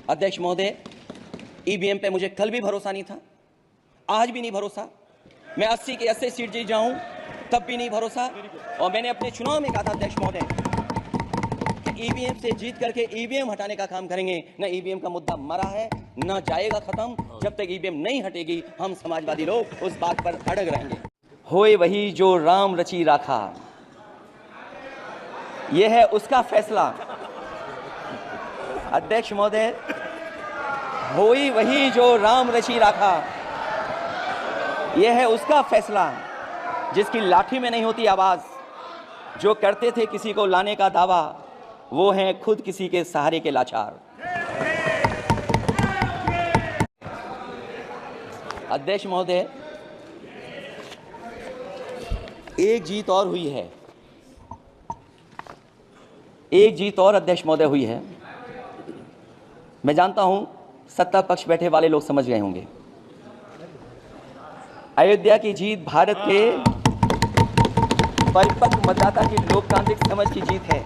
अध्यक्ष महोदय, ईवीएम पे मुझे कल भी भरोसा नहीं था, आज भी नहीं भरोसा। मैं 80 के 80 सीट जीत जाऊं तब भी नहीं भरोसा। और मैंने अपने चुनाव में कहा था अध्यक्ष महोदय कि ईवीएम से जीत करके ईवीएम हटाने का काम करेंगे। न ईवीएम का मुद्दा मरा है, न जाएगा खत्म। जब तक ईवीएम नहीं हटेगी हम समाजवादी लोग उस बात पर अड़ग रहेंगे। होए वही जो राम रची राखा, यह है उसका फैसला। अध्यक्ष महोदय, होई वही जो राम रची राखा, यह है उसका फैसला। जिसकी लाठी में नहीं होती आवाज, जो करते थे किसी को लाने का दावा, वो हैं खुद किसी के सहारे के लाचार। अध्यक्ष महोदय, एक जीत और हुई है, एक जीत और अध्यक्ष महोदय हुई है। मैं जानता हूं सत्ता पक्ष बैठे वाले लोग समझ गए होंगे। अयोध्या की जीत भारत के परिपक्व मतदाता की लोकतांत्रिक समझ की जीत है।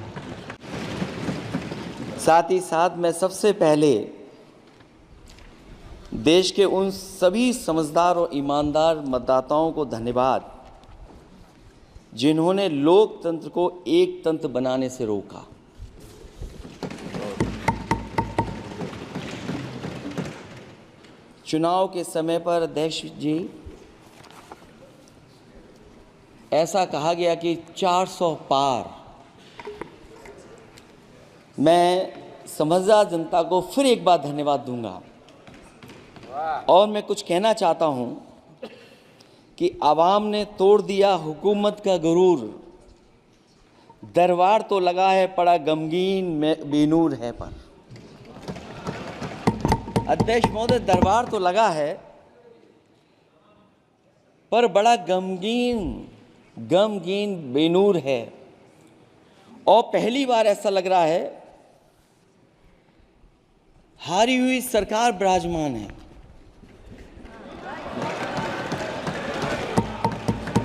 साथ ही साथ मैं सबसे पहले देश के उन सभी समझदार और ईमानदार मतदाताओं को धन्यवाद, जिन्होंने लोकतंत्र को एक तंत्र बनाने से रोका। चुनाव के समय पर अध्यक्ष जी ऐसा कहा गया कि 400 पार। मैं समझदार जनता को फिर एक बार धन्यवाद दूंगा और मैं कुछ कहना चाहता हूं कि आवाम ने तोड़ दिया हुकूमत का गुरूर, दरबार तो लगा है पड़ा गमगीन में बेनूर है पर। अध्यक्ष महोदय, दरबार तो लगा है पर बड़ा गमगीन बेनूर है। और पहली बार ऐसा लग रहा है हारी हुई सरकार विराजमान है।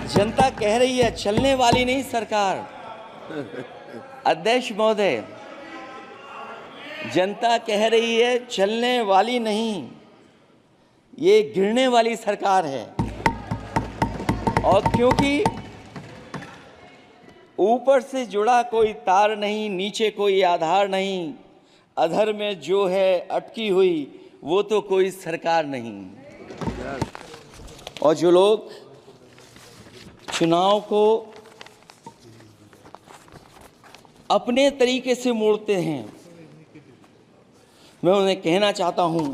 जनता कह रही है चलने वाली नहीं सरकार। अध्यक्ष महोदय, जनता कह रही है चलने वाली नहीं, ये गिरने वाली सरकार है। और क्योंकि ऊपर से जुड़ा कोई तार नहीं, नीचे कोई आधार नहीं, अधर में जो है अटकी हुई वो तो कोई सरकार नहीं। और जो लोग चुनाव को अपने तरीके से मोड़ते हैं, मैं उन्हें कहना चाहता हूं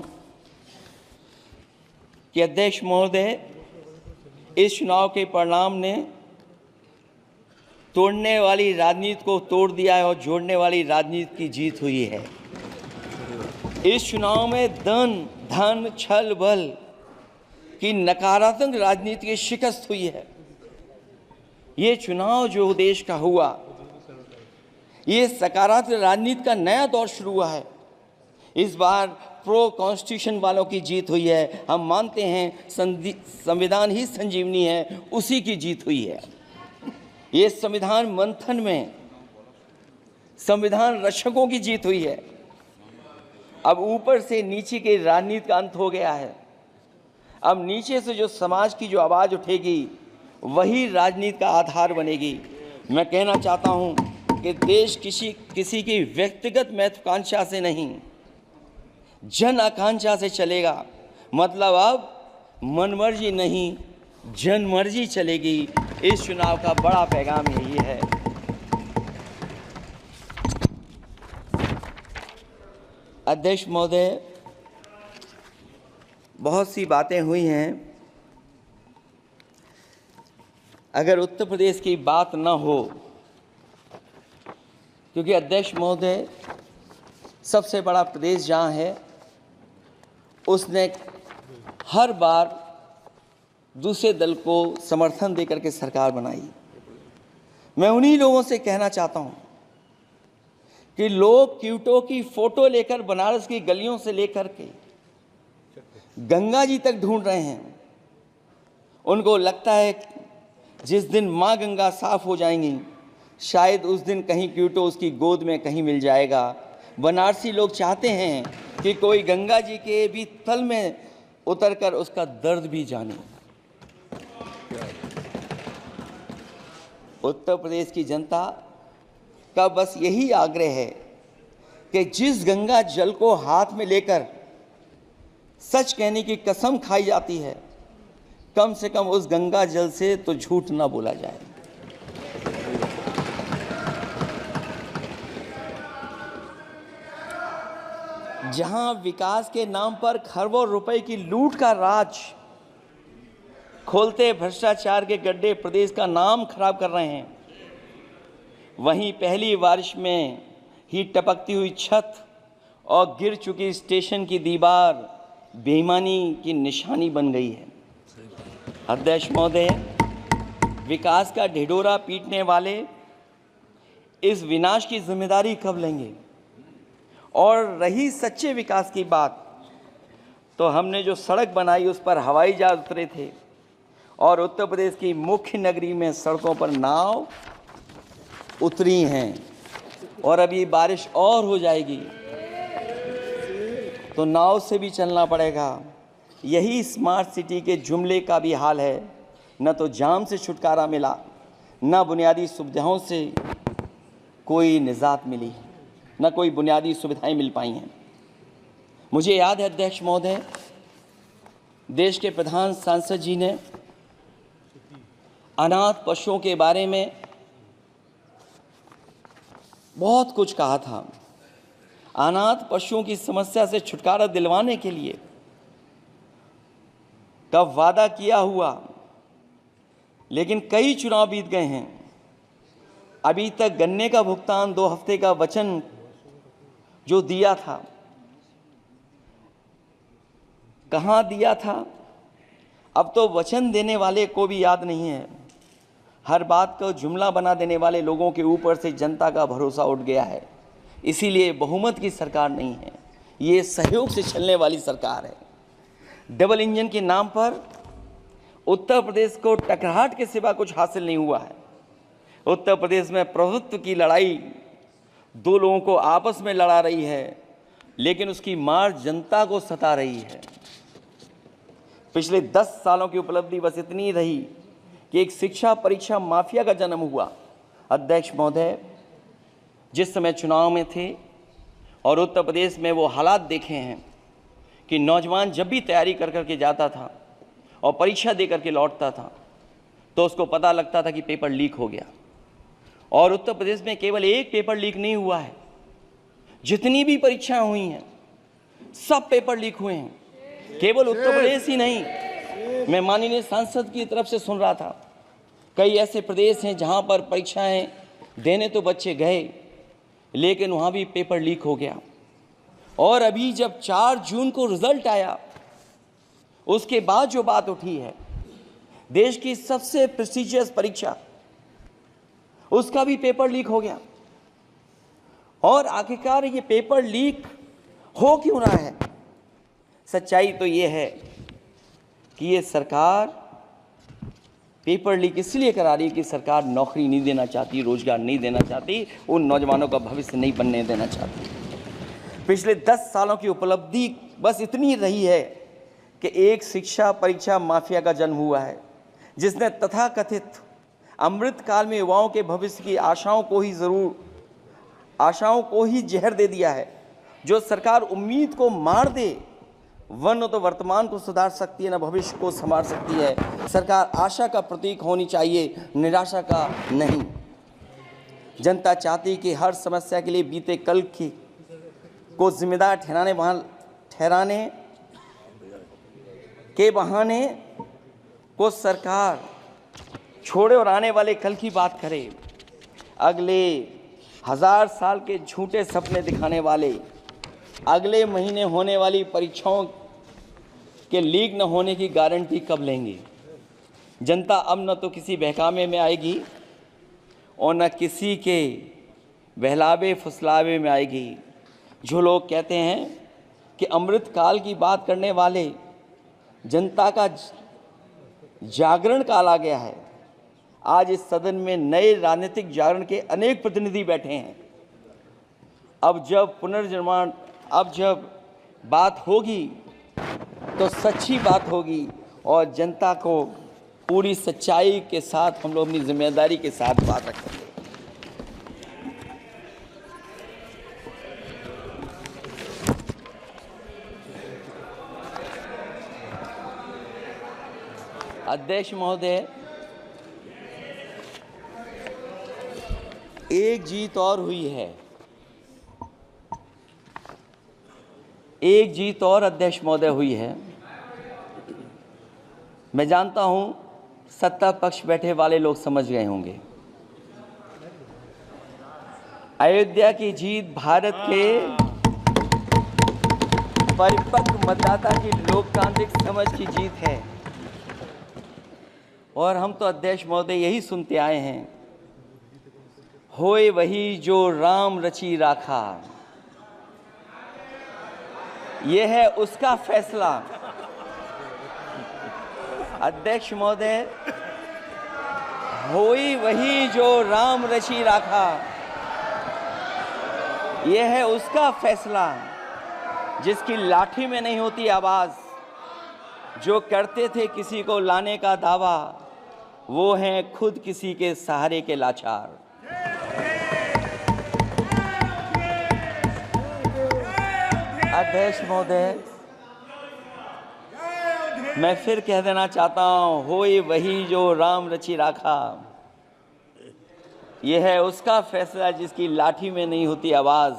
कि अध्यक्ष महोदय, इस चुनाव के परिणाम ने तोड़ने वाली राजनीति को तोड़ दिया है और जोड़ने वाली राजनीति की जीत हुई है। इस चुनाव में धन छल बल की नकारात्मक राजनीति की शिकस्त हुई है। ये चुनाव जो देश का हुआ, ये सकारात्मक राजनीति का नया दौर शुरू हुआ है। इस बार प्रो कॉन्स्टिट्यूशन वालों की जीत हुई है। हम मानते हैं संविधान ही संजीवनी है, उसी की जीत हुई है। ये संविधान मंथन में संविधान रक्षकों की जीत हुई है। अब ऊपर से नीचे की राजनीति का अंत हो गया है। अब नीचे से जो समाज की जो आवाज़ उठेगी वही राजनीति का आधार बनेगी। मैं कहना चाहता हूं कि देश किसी की व्यक्तिगत महत्वाकांक्षा से नहीं, जन आकांक्षा से चलेगा। मतलब अब मनमर्जी नहीं, जनमर्जी चलेगी। इस चुनाव का बड़ा पैगाम यही है। अध्यक्ष महोदय, बहुत सी बातें हुई हैं। अगर उत्तर प्रदेश की बात न हो, क्योंकि अध्यक्ष महोदय सबसे बड़ा प्रदेश जहां है, उसने हर बार दूसरे दल को समर्थन देकर के सरकार बनाई। मैं उन्हीं लोगों से कहना चाहता हूं कि लोग क्यूटो की फोटो लेकर बनारस की गलियों से लेकर के गंगा जी तक ढूंढ रहे हैं। उनको लगता है जिस दिन माँ गंगा साफ हो जाएंगी, शायद उस दिन कहीं क्यूटो उसकी गोद में कहीं मिल जाएगा। बनारसी लोग चाहते हैं कि कोई गंगा जी के भी तल में उतरकर उसका दर्द भी जाने। उत्तर प्रदेश की जनता का बस यही आग्रह है कि जिस गंगा जल को हाथ में लेकर सच कहने की कसम खाई जाती है, कम से कम उस गंगा जल से तो झूठ ना बोला जाए। जहां विकास के नाम पर खरबों रुपए की लूट का राज खोलते भ्रष्टाचार के गड्ढे प्रदेश का नाम खराब कर रहे हैं, वहीं पहली बारिश में ही टपकती हुई छत और गिर चुकी स्टेशन की दीवार बेईमानी की निशानी बन गई है। अध्यक्ष महोदय, विकास का ढिढोरा पीटने वाले इस विनाश की जिम्मेदारी कब लेंगे? और रही सच्चे विकास की बात, तो हमने जो सड़क बनाई उस पर हवाई जहाज उतरे थे और उत्तर प्रदेश की मुख्य नगरी में सड़कों पर नाव उतरी हैं, और अभी बारिश और हो जाएगी तो नाव से भी चलना पड़ेगा। यही स्मार्ट सिटी के जुमले का भी हाल है। न तो जाम से छुटकारा मिला, न बुनियादी सुविधाओं से कोई निजात मिली, न कोई बुनियादी सुविधाएं मिल पाई हैं। मुझे याद है अध्यक्ष महोदय, देश के प्रधान सांसद जी ने अनाथ पशुओं के बारे में बहुत कुछ कहा था। अनाथ पशुओं की समस्या से छुटकारा दिलवाने के लिए का वादा किया हुआ, लेकिन कई चुनाव बीत गए हैं, अभी तक गन्ने का भुगतान 2 हफ्ते का वचन जो दिया था, कहां दिया था? अब तो वचन देने वाले को भी याद नहीं है। हर बात को जुमला बना देने वाले लोगों के ऊपर से जनता का भरोसा उठ गया है। इसीलिए बहुमत की सरकार नहीं है, ये सहयोग से चलने वाली सरकार है। डबल इंजन के नाम पर उत्तर प्रदेश को टकराहट के सिवा कुछ हासिल नहीं हुआ है। उत्तर प्रदेश में प्रभुत्व की लड़ाई 2 लोगों को आपस में लड़ा रही है, लेकिन उसकी मार जनता को सता रही है। पिछले 10 सालों की उपलब्धि बस इतनी रही कि एक शिक्षा परीक्षा माफिया का जन्म हुआ। अध्यक्ष महोदय, जिस समय चुनाव में थे और उत्तर प्रदेश में वो हालात देखे हैं कि नौजवान जब भी तैयारी कर करके जाता था और परीक्षा दे करके लौटता था तो उसको पता लगता था कि पेपर लीक हो गया। और उत्तर प्रदेश में केवल एक पेपर लीक नहीं हुआ है, जितनी भी परीक्षाएं हुई हैं सब पेपर लीक हुए हैं। केवल उत्तर प्रदेश ही नहीं, मैं माननीय सांसद की तरफ से सुन रहा था, कई ऐसे प्रदेश हैं जहां पर परीक्षाएं देने तो बच्चे गए, लेकिन वहां भी पेपर लीक हो गया। और अभी जब 4 जून को रिजल्ट आया, उसके बाद जो बात उठी है, देश की सबसे प्रेस्टिजियस परीक्षा, उसका भी पेपर लीक हो गया। और आखिरकार ये पेपर लीक हो क्यों रहा है? सच्चाई तो ये है कि ये सरकार पेपर लीक इसलिए करा रही है कि सरकार नौकरी नहीं देना चाहती, रोजगार नहीं देना चाहती, उन नौजवानों का भविष्य नहीं बनने देना चाहती। पिछले 10 सालों की उपलब्धि बस इतनी रही है कि एक शिक्षा परीक्षा माफिया का जन्म हुआ है, जिसने तथाकथित अमृतकाल में युवाओं के भविष्य की आशाओं को ही जहर दे दिया है। जो सरकार उम्मीद को मार दे, वह न तो वर्तमान को सुधार सकती है, न भविष्य को संवार सकती है। सरकार आशा का प्रतीक होनी चाहिए, निराशा का नहीं। जनता चाहती कि हर समस्या के लिए बीते कल को जिम्मेदार ठहराने के बहाने को सरकार छोड़े और आने वाले कल की बात करे। अगले 1000 साल के झूठे सपने दिखाने वाले, अगले महीने होने वाली परीक्षाओं के लीक न होने की गारंटी कब लेंगे? जनता अब न तो किसी बहकावे में आएगी और न किसी के बहलावे फुसलावे में आएगी। जो लोग कहते हैं कि अमृतकाल की बात करने वाले, जनता का जागरण काल आ गया है। आज इस सदन में नए राजनीतिक जागरण के अनेक प्रतिनिधि बैठे हैं। अब जब बात होगी तो सच्ची बात होगी और जनता को पूरी सच्चाई के साथ हम लोग अपनी जिम्मेदारी के साथ बात रखेंगे। अध्यक्ष महोदय, एक जीत और हुई है, एक जीत और अध्यक्ष महोदय हुई है। मैं जानता हूं सत्ता पक्ष बैठे वाले लोग समझ गए होंगे। अयोध्या की जीत भारत के परिपक्व मतदाता की लोकतांत्रिक समझ की जीत है और हम तो अध्यक्ष महोदय यही सुनते आए हैं, होए वही जो राम रची राखा, ये है उसका फैसला। अध्यक्ष महोदय, होई वही जो राम रची राखा, ये है उसका फैसला, जिसकी लाठी में नहीं होती आवाज, जो करते थे किसी को लाने का दावा, वो हैं खुद किसी के सहारे के लाचार। अध्यक्ष महोदय, मैं फिर कह देना चाहता हूं, होए वही जो राम रची राखा, यह है उसका फैसला, जिसकी लाठी में नहीं होती आवाज,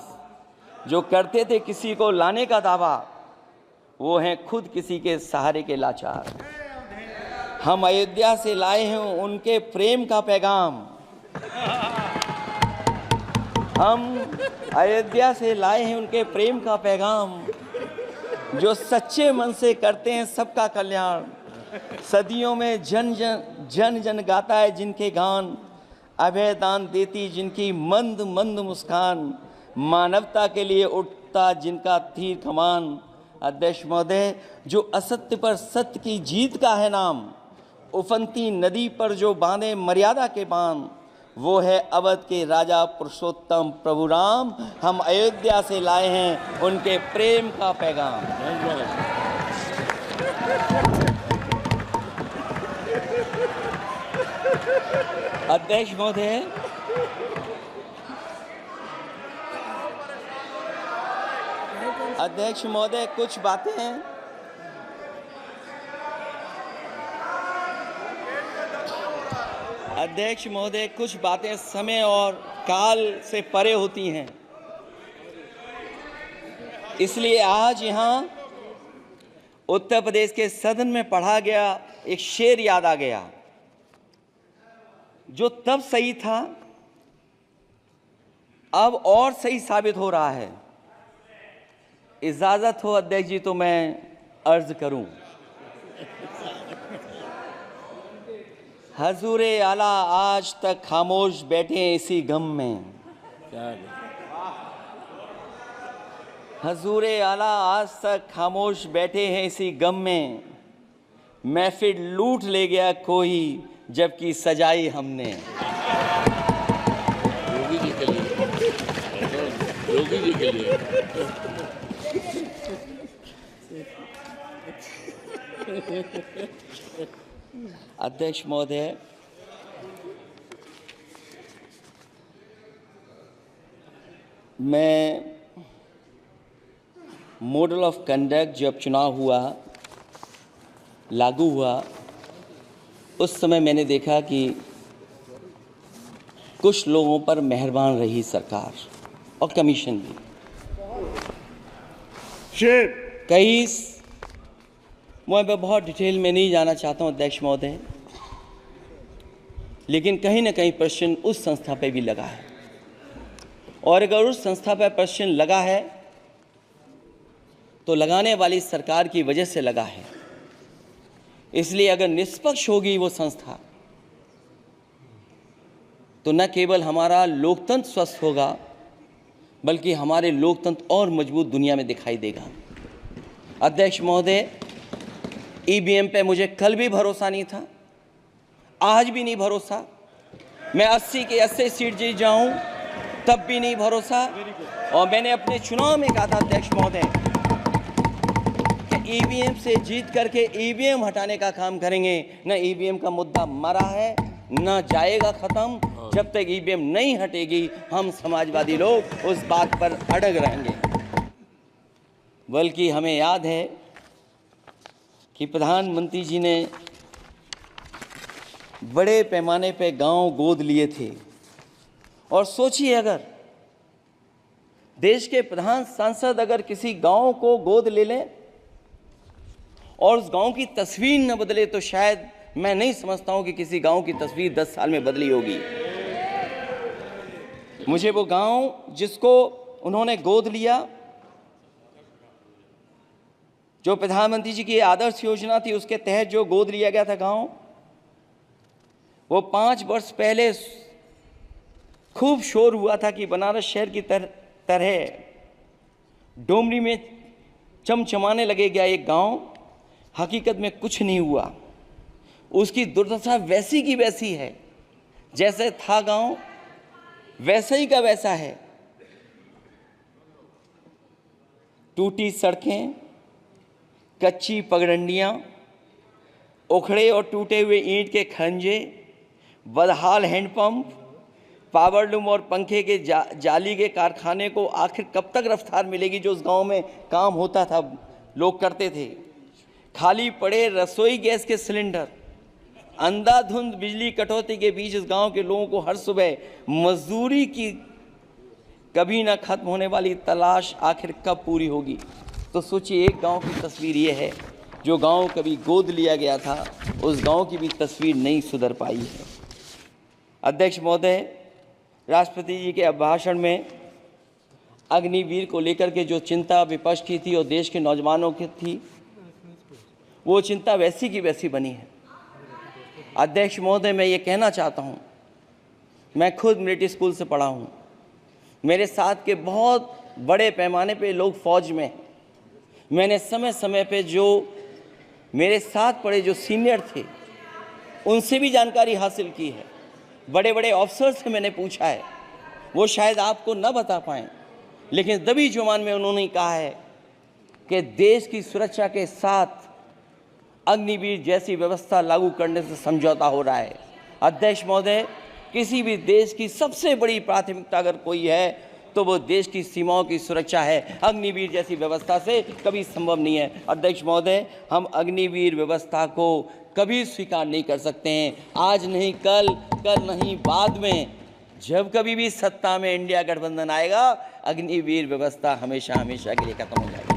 जो करते थे किसी को लाने का दावा, वो हैं खुद किसी के सहारे के लाचार। हम अयोध्या से लाए हैं उनके प्रेम का पैगाम, हम अयोध्या से लाए हैं उनके प्रेम का पैगाम, जो सच्चे मन से करते हैं सबका कल्याण। सदियों में जन जन गाता है जिनके गान, अभय दान देती जिनकी मंद मंद मुस्कान, मानवता के लिए उठता जिनका तीर कमान। अध्यक्ष महोदय, जो असत्य पर सत्य की जीत का है नाम, उफनती नदी पर जो बांधे मर्यादा के बांध, वो है अवध के राजा पुरुषोत्तम प्रभु राम। हम अयोध्या से लाए हैं उनके प्रेम का पैगाम। अध्यक्ष महोदय, अध्यक्ष महोदय, कुछ बातें अध्यक्ष महोदय, कुछ बातें समय और काल से परे होती हैं, इसलिए आज यहाँ उत्तर प्रदेश के सदन में पढ़ा गया एक शेर याद आ गया, जो तब सही था अब और सही साबित हो रहा है। इजाजत हो अध्यक्ष जी तो मैं अर्ज करूं। हजूरे आला आज तक खामोश बैठे इसी गम में, हजूरे आला आज तक खामोश बैठे हैं इसी गम में, महफिल लूट ले गया कोई जबकि सजाई हमने। योगी जी के लिए, योगी जी के लिए। अध्यक्ष महोदय, मैं मॉडल ऑफ कंडक्ट जब चुनाव हुआ, लागू हुआ, उस समय मैंने देखा कि कुछ लोगों पर मेहरबान रही सरकार और कमीशन भी। कई मैं बहुत डिटेल में नहीं जाना चाहता हूं अध्यक्ष महोदय, लेकिन कहीं ना कहीं प्रश्न उस संस्था पे भी लगा है, और अगर उस संस्था पर प्रश्न लगा है तो लगाने वाली सरकार की वजह से लगा है। इसलिए अगर निष्पक्ष होगी वो संस्था तो न केवल हमारा लोकतंत्र स्वस्थ होगा, बल्कि हमारे लोकतंत्र और मजबूत दुनिया में दिखाई देगा। अध्यक्ष महोदय, ईवीएम पे मुझे कल भी भरोसा नहीं था, आज भी नहीं भरोसा। मैं 80 के 80 सीट जीत जाऊं तब भी नहीं भरोसा। और मैंने अपने चुनाव में कहा था अध्यक्ष महोदय ईवीएम से जीत करके ईवीएम हटाने का काम करेंगे। न ईवीएम का मुद्दा मरा है, न जाएगा खत्म। जब तक ईवीएम नहीं हटेगी, हम समाजवादी लोग उस बात पर अड़ग रहेंगे। बल्कि हमें याद है कि प्रधानमंत्री जी ने बड़े पैमाने पे गांव गोद लिए थे। और सोचिए, अगर देश के प्रधान सांसद अगर किसी गांव को गोद ले लें और उस गांव की तस्वीर न बदले, तो शायद मैं नहीं समझता हूं कि किसी गांव की तस्वीर 10 साल में बदली होगी। मुझे वो गांव जिसको उन्होंने गोद लिया, जो प्रधानमंत्री जी की आदर्श योजना थी उसके तहत जो गोद लिया गया था गांव, वो 5 वर्ष पहले खूब शोर हुआ था कि बनारस शहर की तरह डोमरी में चमचमाने लगे गया एक गांव। हकीकत में कुछ नहीं हुआ। उसकी दुर्दशा वैसी की वैसी है, जैसे था गांव वैसा ही का वैसा है। टूटी सड़कें, कच्ची पगडंडियां, उखड़े और टूटे हुए ईंट के खंजे, बदहाल हैंडपंप, पावरलूम और पंखे के जाली के कारखाने को आखिर कब तक रफ्तार मिलेगी जो उस गांव में काम होता था, लोग करते थे। खाली पड़े रसोई गैस के सिलेंडर, अंधाधुंध बिजली कटौती के बीच इस गांव के लोगों को हर सुबह मजदूरी की कभी ना खत्म होने वाली तलाश आखिर कब पूरी होगी। तो सोचिए, एक गांव की तस्वीर ये है। जो गांव कभी गोद लिया गया था, उस गांव की भी तस्वीर नहीं सुधर पाई है। अध्यक्ष महोदय, राष्ट्रपति जी के अभिभाषण में अग्निवीर को लेकर के जो चिंता विपक्ष की थी और देश के नौजवानों की थी, वो चिंता वैसी की वैसी बनी है। अध्यक्ष महोदय, मैं ये कहना चाहता हूँ, मैं खुद मिलिट्री स्कूल से पढ़ा हूँ। मेरे साथ के बहुत बड़े पैमाने पे लोग फौज में। मैंने समय समय पे जो मेरे साथ पढ़े जो सीनियर थे, उनसे भी जानकारी हासिल की है। बड़े बड़े ऑफिसर से मैंने पूछा है, वो शायद आपको न बता पाएँ, लेकिन दबी जुबान में उन्होंने कहा है कि देश की सुरक्षा के साथ अग्निवीर जैसी व्यवस्था लागू करने से समझौता हो रहा है। अध्यक्ष महोदय, किसी भी देश की सबसे बड़ी प्राथमिकता अगर कोई है तो वो देश की सीमाओं की सुरक्षा है। अग्निवीर जैसी व्यवस्था से कभी संभव नहीं है। अध्यक्ष महोदय, हम अग्निवीर व्यवस्था को कभी स्वीकार नहीं कर सकते हैं। आज नहीं कल, कल नहीं बाद में, जब कभी भी सत्ता में इंडिया गठबंधन आएगा, अग्निवीर व्यवस्था हमेशा हमेशा के लिए खत्म हो जाएगी।